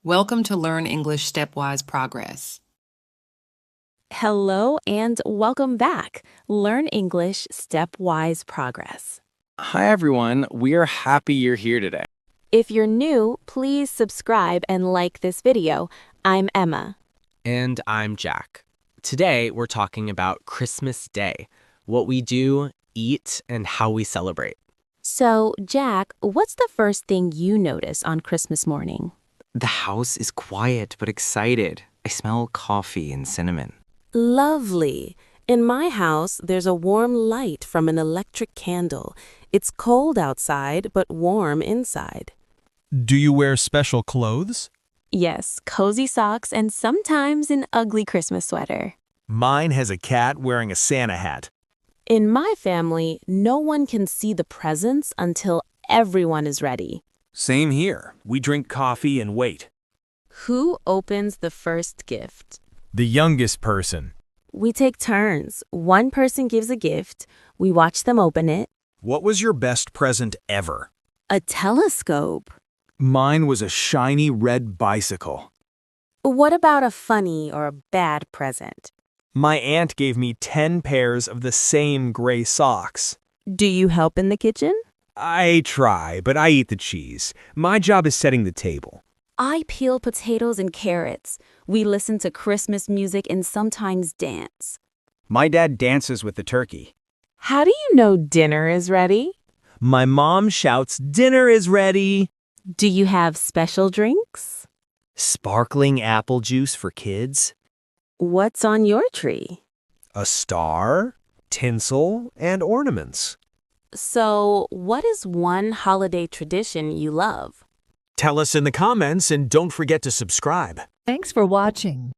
Welcome to Learn English Stepwise Progress. Hello and welcome back. Learn English Stepwise Progress. Hi, everyone. We are happy you're here today. If you're new, please subscribe and like this video. I'm Emma. And I'm Jack. Today, we're talking about Christmas Day, what we do, eat, and how we celebrate. So, Jack, what's the first thing you notice on Christmas morning? The house is quiet but excited. I smell coffee and cinnamon. Lovely. In my house, there's a warm light from an electric candle. It's cold outside, but warm inside. Do you wear special clothes? Yes, cozy socks and sometimes an ugly Christmas sweater. Mine has a cat wearing a Santa hat. In my family, no one can see the presents until everyone is ready. Same here. We drink coffee and wait. Who opens the first gift? The youngest person. We take turns. One person gives a gift. We watch them open it. What was your best present ever? A telescope. Mine was a shiny red bicycle. What about a funny or bad present? My aunt gave me 10 pairs of the same gray socks. Do you help in the kitchen? I try, but I eat the cheese. My job is setting the table. I peel potatoes and carrots. We listen to Christmas music and sometimes dance. My dad dances with the turkey. How do you know dinner is ready? My mom shouts, "Dinner is ready!" Do you have special drinks? Sparkling apple juice for kids. What's on your tree? A star, tinsel, and ornaments. So, what is one holiday tradition you love? Tell us in the comments and don't forget to subscribe. Thanks for watching.